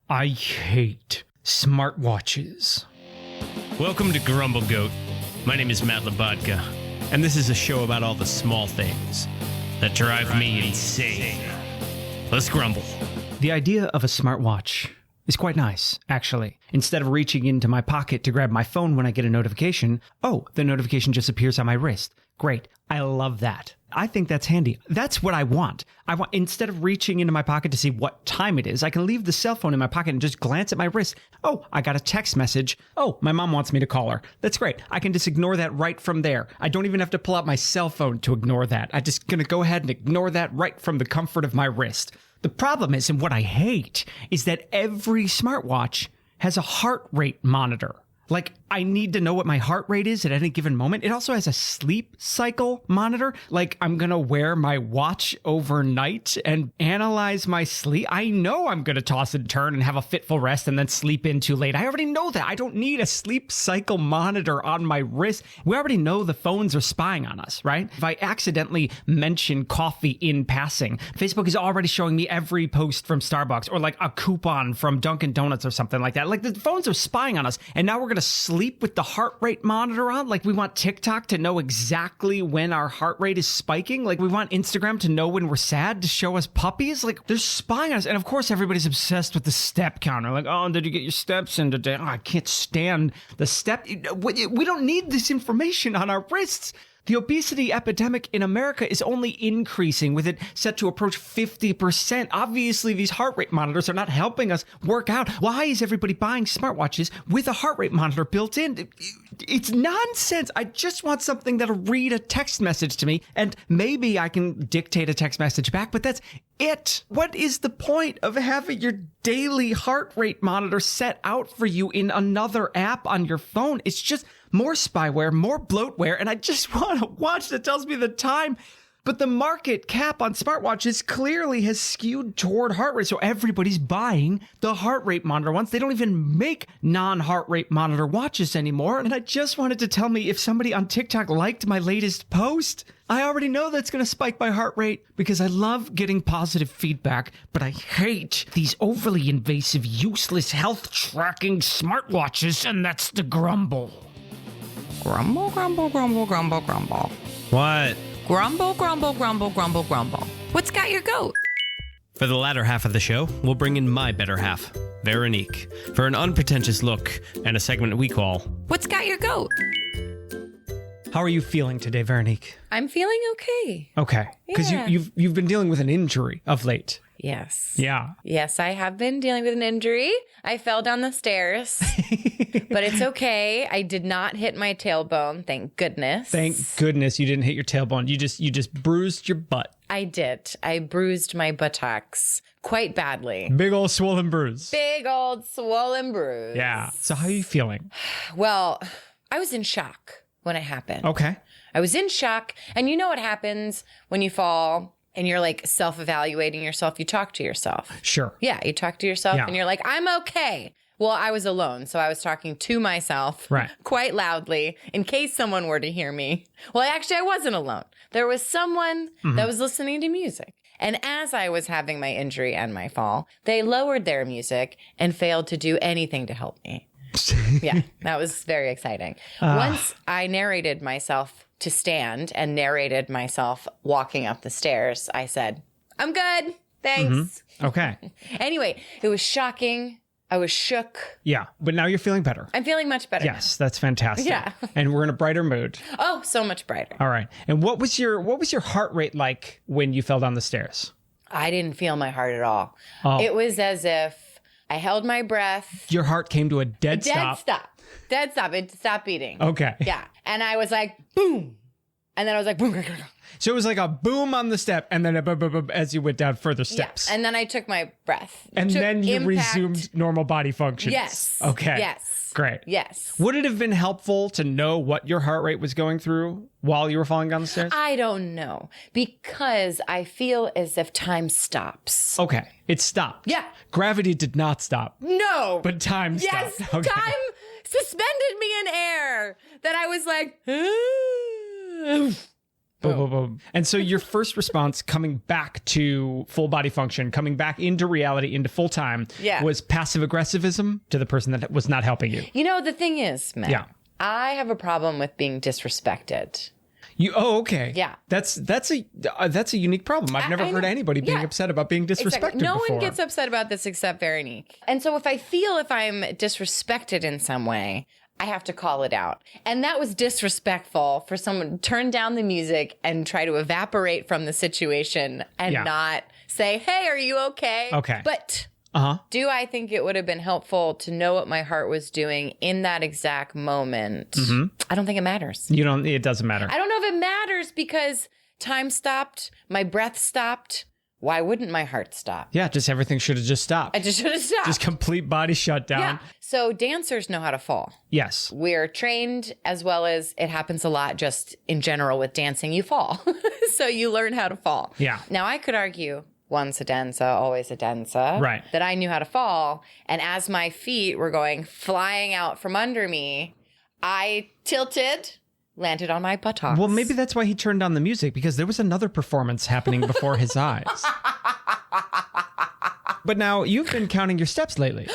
I hate smartwatches. Welcome to Grumble Goat. My name is Matt Labodka, and this is a show about all the small things that drive me insane. Let's grumble. The idea of a smartwatch is quite nice, actually. Instead of reaching into my pocket to grab my phone when I get a notification, the notification just appears on my wrist. Great. I love that. I think that's handy. That's what I want. Instead of reaching into my pocket to see what time it is, I can leave the cell phone in my pocket and just glance at my wrist. Oh, I got a text message. Oh, my mom wants me to call her. That's great. I can just ignore that right from there. I don't even have to pull out my cell phone to ignore that. I'm just going to go ahead and ignore that right from the comfort of my wrist. The problem is, and what I hate, is that every smartwatch has a heart rate monitor. Like, I need to know what my heart rate is at any given moment. It also has a sleep cycle monitor. Like, I'm going to wear my watch overnight and analyze my sleep. I know I'm going to toss and turn and have a fitful rest and then sleep in too late. I already know that. I don't need a sleep cycle monitor on my wrist. We already know the phones are spying on us, right? If I accidentally mention coffee in passing, Facebook is already showing me every post from Starbucks or like a coupon from Dunkin' Donuts or something like that. Like, the phones are spying on us, and now we're going to sleep with the heart rate monitor on. Like, we want TikTok to know exactly when our heart rate is spiking. Like, we want Instagram to know when we're sad to show us puppies. Like, they're spying on us. And of course, everybody's obsessed with the step counter. Like, oh, did you get your steps in today? Oh, I can't stand the step. We don't need this information on our wrists. The obesity epidemic in America is only increasing, with it set to approach 50%. Obviously, these heart rate monitors are not helping us work out. Why is everybody buying smartwatches with a heart rate monitor built in? It's nonsense. I just want something that'll read a text message to me, and maybe I can dictate a text message back, but that's it. What is the point of having your daily heart rate monitor set out for you in another app on your phone? It's just more spyware, more bloatware, and I just want a watch that tells me the time. But the market cap on smartwatches clearly has skewed toward heart rate, so everybody's buying the heart rate monitor ones. They don't even make non-heart rate monitor watches anymore, and I just wanted to tell me if somebody on TikTok liked my latest post. I already know that's going to spike my heart rate because I love getting positive feedback, but I hate these overly invasive, useless health tracking smartwatches, and that's the grumble. Grumble, grumble, grumble, grumble, grumble. What? Grumble, grumble, grumble, grumble, grumble. What's got your goat? For the latter half of the show, we'll bring in my better half, Veronique, for an unpretentious look and a segment we call What's got your goat? How are you feeling today, Veronique? I'm feeling okay. Okay, because Yeah. you've been dealing with an injury of late. Yes. Yeah. Yes, I have been dealing with an injury. I fell down the stairs, but it's okay. I did not hit my tailbone, thank goodness. Thank goodness you didn't hit your tailbone. You just bruised your butt. I did. I bruised my buttocks quite badly. Big old swollen bruise. Big old swollen bruise. Yeah. So how are you feeling? Well, I was in shock when it happened. Okay. I was in shock. And you know what happens when you fall and you're like self-evaluating yourself? You talk to yourself. Sure. Yeah, you talk to yourself Yeah. and you're like, I'm okay. Well, I was alone, so I was talking to myself Right. quite loudly in case someone were to hear me. Well, actually, I wasn't alone. There was someone that was listening to music. And as I was having my injury and my fall, they lowered their music and failed to do anything to help me. Yeah, that was very exciting. Once I narrated myself to stand and narrated myself walking up the stairs, I said, I'm good. Thanks. Okay. Anyway, it was shocking. I was shook. Yeah. But now you're feeling better. I'm feeling much better. Yes, that's fantastic. Yeah. And we're in a brighter mood. Oh, so much brighter. All right. And what was your heart rate like when you fell down the stairs? I didn't feel my heart at all. Oh. It was as if I held my breath. Your heart came to a dead stop. Dead stop. It stopped beating. Okay. Yeah. And I was like, boom. And then I was like, boom. So it was like a boom on the step, and then a boom as you went down further steps. Yeah. And then I took my breath. And Took then you impact. resumed normal body functions. Yes. Okay. Yes. Great. Yes. Would it have been helpful to know what your heart rate was going through while you were falling down the stairs? I don't know, because I feel as if time stops. Okay. It stopped. Yeah. Gravity did not stop. No. But time Yes, stopped. Okay. time suspended me in air that I was like, Boom, boom, boom. And so your first response coming back to full body function, coming back into reality, into full time, was passive aggressivism to the person that was not helping you. You know, the thing is, Matt, I have a problem with being disrespected. Okay. Yeah. That's a unique problem. I've never heard anybody being upset about being disrespected No before. one gets upset about this except Veronique. And so if I'm disrespected in some way, I have to call it out. And that was disrespectful for someone to turn down the music and try to evaporate from the situation and not say, hey, are you okay? Okay. But do I think it would have been helpful to know what my heart was doing in that exact moment? Mm-hmm. I don't think it matters. It doesn't matter. I don't know if it matters because time stopped, my breath stopped. Why wouldn't my heart stop? Yeah, just everything should have just stopped. I just should have stopped. Just complete body shutdown. Yeah. So dancers know how to fall. Yes. We're trained, as well as it happens a lot just in general with dancing, you fall. So you learn how to fall. Yeah. Now I could argue once a dancer, always a dancer. Right. That I knew how to fall. And as my feet were going flying out from under me, I tilted, landed on my buttocks. Well, maybe that's why he turned on the music, because there was another performance happening before his eyes. But now you've been counting your steps lately.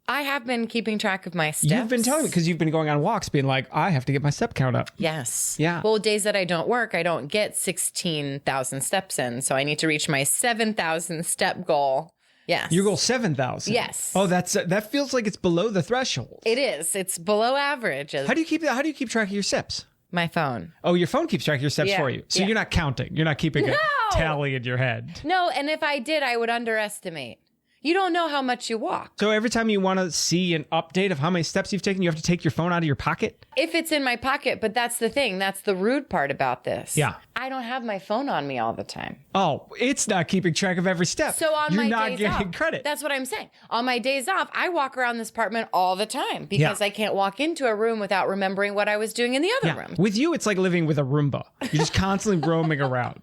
I have been keeping track of my steps. You've been telling me, because you've been going on walks being like, I have to get my step count up. Yes. Yeah. Well, days that I don't work, I don't get 16,000 steps in. So I need to reach my 7,000 step goal. Yes. Your goal 7,000. Yes. Oh, that feels like it's below the threshold. It is. It's below average. How do you keep track of your steps? My phone. Oh, your phone keeps track of your steps for you. So you're not counting. You're not keeping a tally in your head. No, and if I did, I would underestimate. You don't know how much you walk. So every time you want to see an update of how many steps you've taken, you have to take your phone out of your pocket? If it's in my pocket, but that's the thing. That's the rude part about this. Yeah. I don't have my phone on me all the time. Oh, it's not keeping track of every step. So on You're my not days getting off, credit. That's what I'm saying. On my days off, I walk around this apartment all the time because I can't walk into a room without remembering what I was doing in the other room. With you, it's like living with a Roomba. You're just constantly roaming around.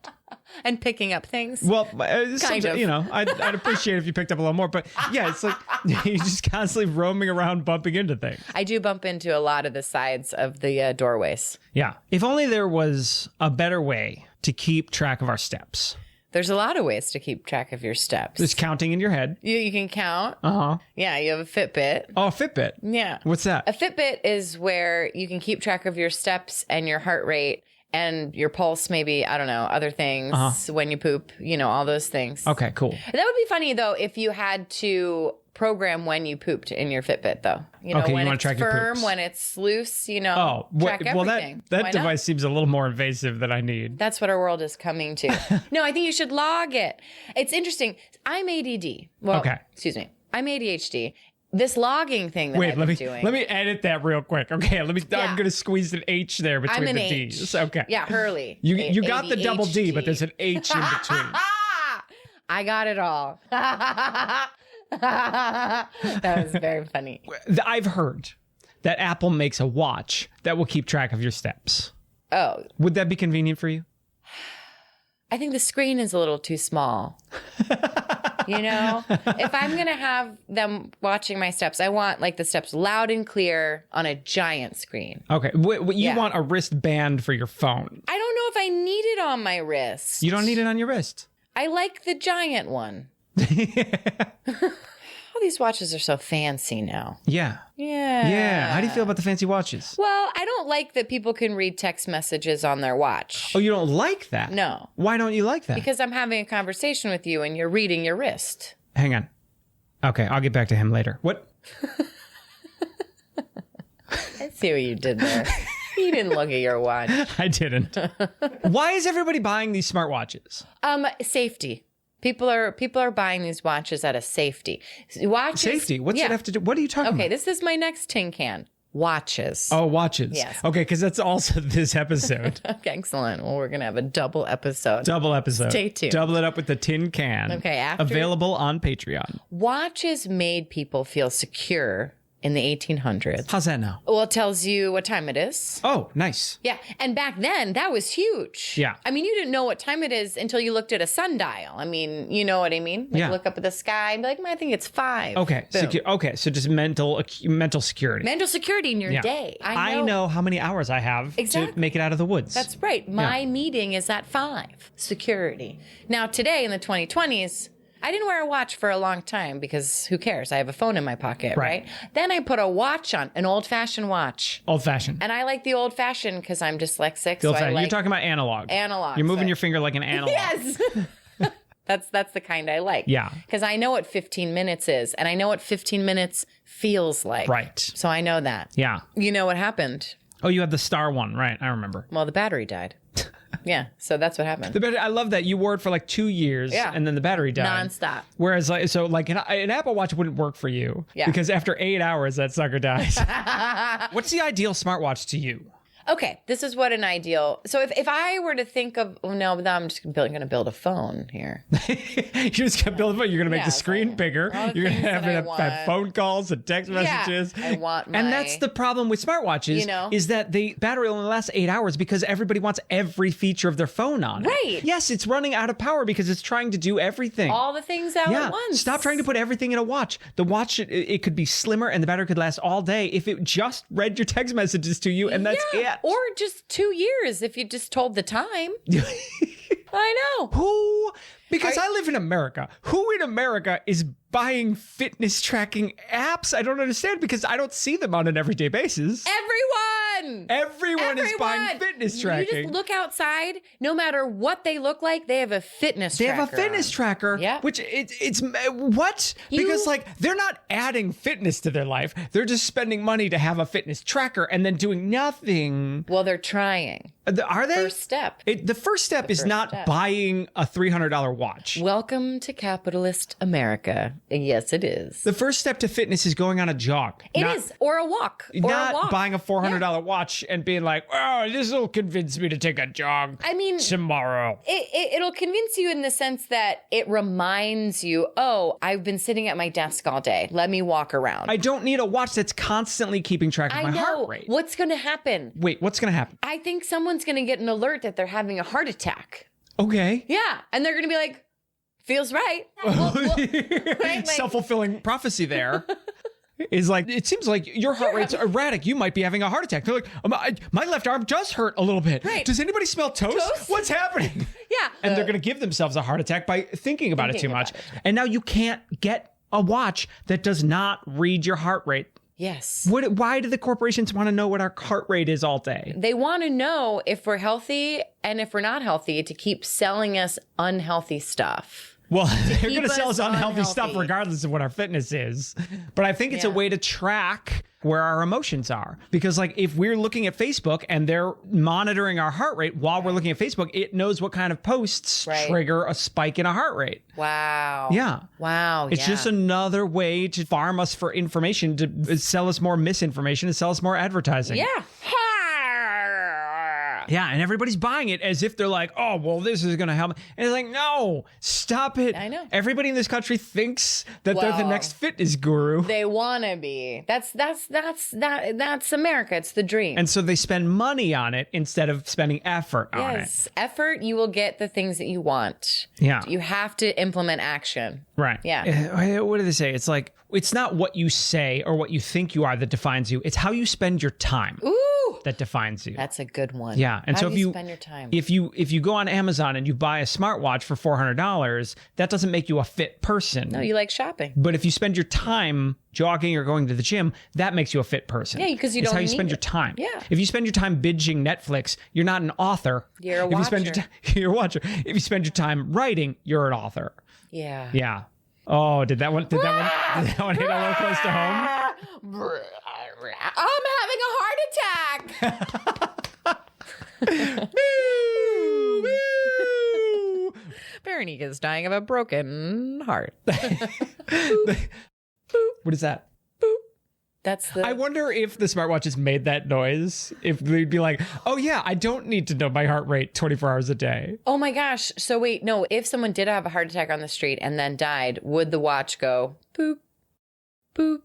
And picking up things. Well, kind of. You know, I'd appreciate if you picked up a little more. But yeah, it's like you're just constantly roaming around, bumping into things. I do bump into a lot of the sides of the doorways. Yeah. If only there was a better way to keep track of our steps. There's a lot of ways to keep track of your steps. There's counting in your head. You can count. Uh-huh. Yeah, you have a Fitbit. Oh, a Fitbit. Yeah. What's that? A Fitbit is where you can keep track of your steps and your heart rate and your pulse, maybe, I don't know, other things, when you poop, you know, all those things. Okay, cool. That would be funny, though, if you had to program when you pooped in your Fitbit, though. You know, Okay, when you wanna it's track your firm, poops. when it's loose, you know, track everything. Well, that Why device not? seems a little more invasive than I need. That's what our world is coming to. No, I think you should log it. It's interesting. I'm ADD. Well, excuse me. I'm ADHD. This logging thing that I've been doing. Let me edit that real quick. Okay, I'm going to squeeze an H there between I'm an the H. D's. Okay. Yeah, Hurley. You got the double D, ADHD. but there's an H in between. I got it all. That was very funny. I've heard that Apple makes a watch that will keep track of your steps. Oh. Would that be convenient for you? I think the screen is a little too small. You know, if I'm going to have them watching my steps, I want like the steps loud and clear on a giant screen. Okay. You want a wristband for your phone. I don't know if I need it on my wrist. You don't need it on your wrist. I like the giant one. All these watches are so fancy now. Yeah. Yeah. Yeah. How do you feel about the fancy watches? Well, I don't like that people can read text messages on their watch. Oh, you don't like that? No. Why don't you like that? Because I'm having a conversation with you and you're reading your wrist. Hang on. Okay, I'll get back to him later. What? I see what you did there. You didn't look at your watch. I didn't. Why is everybody buying these smartwatches? Safety. People are buying these watches out of safety. Watches. Safety? What's it have to do? What are you talking about? Okay, this is my next tin can. Watches. Oh, watches. Yes. Okay, because that's also this episode. Okay, excellent. Well, we're going to have a double episode. Double episode. Stay tuned. Double it up with the tin can. Okay, Available on Patreon. Watches made people feel secure in the 1800s. How's that now? Well, it tells you what time it is. Oh, nice. Yeah. And back then, that was huge. Yeah. I mean, you didn't know what time it is until you looked at a sundial. I mean, you know what I mean? Like, Yeah. look up at the sky and be like, I think it's 5. Okay. Boom. So just mental security. Mental security in your Yeah. day. I know how many hours I have Exactly. to make it out of the woods. That's right. My meeting is at 5. Security. Now, today in the 2020s, I didn't wear a watch for a long time because who cares? I have a phone in my pocket, right? Then I put a watch on, an old-fashioned watch. Old-fashioned. And I like the old-fashioned because I'm dyslexic. You're talking about analog. Analog. You're moving your finger like an analog. Yes. That's the kind I like. Yeah. Because I know what 15 minutes is, and I know what 15 minutes feels like. Right. So I know that. Yeah. You know what happened? Oh, you had the star one, right? I remember. Well, the battery died. Yeah, so that's what happened. I love that you wore it for like 2 years, and then the battery died. Nonstop. Whereas, an Apple Watch wouldn't work for you, because after 8 hours, that sucker dies. What's the ideal smartwatch to you? Okay, this is what an ideal. So if I were to think of, no, I'm just going to build a phone here. You're just going to build a phone. You're going to make the screen bigger. You're going to have phone calls and text messages. I want my... And that's the problem with smartwatches, is that the battery only lasts 8 hours because everybody wants every feature of their phone on it. Right. Yes, it's running out of power because it's trying to do everything. All the things out at once. Stop trying to put everything in a watch. The watch, it could be slimmer and the battery could last all day if it just read your text messages to you, and that's it. Or just 2 years if you just told the time. I know. Because I live in America. Who in America is buying fitness tracking apps? I don't understand, because I don't see them on an everyday basis. Everyone is buying fitness tracking. You just look outside, no matter what they look like, they have a fitness tracker. They have a fitness tracker, which it's what? Because they're not adding fitness to their life. They're just spending money to have a fitness tracker and then doing nothing. Well, they're trying. Are they? First step. The first step is not buying a $300 watch. Welcome to capitalist America. Yes, it is. The first step to fitness is going on a jog. It is. Or a walk. Not buying a $400 watch and being like, oh, this will convince me to take a jog tomorrow. It'll convince you in the sense that it reminds you, oh, I've been sitting at my desk all day. Let me walk around. I don't need a watch that's constantly keeping track of my heart rate. What's going to happen? Wait, what's going to happen? I think someone's going to get an alert that they're having a heart attack. Okay. Yeah. And they're going to be like, feels right. Right? Self-fulfilling prophecy there. Is like, it seems like your heart rate's erratic. You might be having a heart attack. They're like, my left arm does hurt a little bit. Right. Does anybody smell toast? What's happening? Yeah. And they're going to give themselves a heart attack by thinking about it too much. And now you can't get a watch that does not read your heart rate. Yes. Why do the corporations want to know what our heart rate is all day? They want to know if we're healthy and if we're not healthy to keep selling us unhealthy stuff. Well, they're going to sell us unhealthy stuff regardless of what our fitness is. But I think it's a way to track where our emotions are. Because if we're looking at Facebook and they're monitoring our heart rate while we're looking at Facebook, it knows what kind of posts trigger a spike in a heart rate. Wow. Yeah. Wow. It's just another way to farm us for information, to sell us more misinformation, and sell us more advertising. Yeah. Yeah, and everybody's buying it as if they're like, oh, well, this is going to help. And it's like, no, stop it. I know. Everybody in this country thinks that they're the next fitness guru. They want to be. That's America. It's the dream. And so they spend money on it instead of spending effort on it. Yes. Effort, you will get the things that you want. Yeah. You have to implement action. Right. Yeah. What do they say? It's like, it's not what you say or what you think you are that defines you. It's how you spend your time. Ooh. That defines you. That's a good one. Yeah. And how so do if you spend your time? If you go on Amazon and you buy a smartwatch for $400, that doesn't make you a fit person. No, you like shopping. But if you spend your time jogging or going to the gym, that makes you a fit person. Yeah, because you it's don't how you need spend it. your time. Yeah. If you spend your time binging Netflix, you're not an author. You're a if You spend watcher. you're a watcher. If you spend your time writing, you're an author. Yeah. Yeah. Oh, did that one hit a little close to home? I'm having a heart attack. Veronique is dying of a broken heart. What is that? That's the. I wonder if the smartwatches made that noise. If they'd be like, oh yeah, I don't need to know my heart rate 24 hours a day. Oh my gosh. So wait, no, if someone did have a heart attack on the street and then died, would the watch go boop, boop,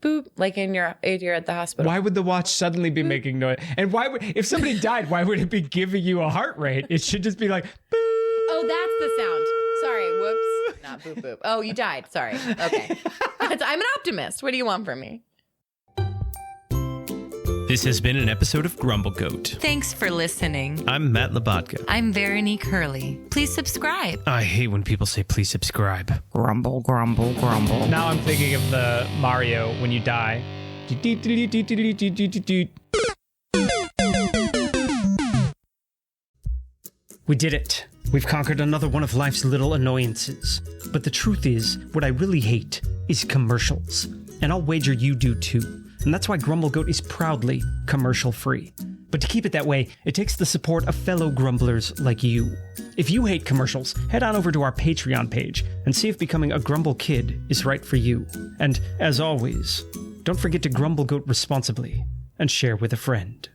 boop, like you're at the hospital. Why would the watch suddenly be making noise? And why would, if somebody died, why would it be giving you a heart rate? It should just be like, boop. Oh, that's the sound. Sorry, whoops. Not boop boop. Oh, you died. Sorry. Okay. I'm an optimist. What do you want from me? This has been an episode of Grumble Goat. Thanks for listening. I'm Matt Labatka. I'm Veronique Hurley. Please subscribe. I hate when people say please subscribe. Grumble, grumble, grumble. Now I'm thinking of the Mario when you die. We did it. We've conquered another one of life's little annoyances. But the truth is, what I really hate is commercials. And I'll wager you do too. And that's why Grumble Goat is proudly commercial-free. But to keep it that way, it takes the support of fellow grumblers like you. If you hate commercials, head on over to our Patreon page and see if becoming a Grumble Kid is right for you. And as always, don't forget to Grumble Goat responsibly and share with a friend.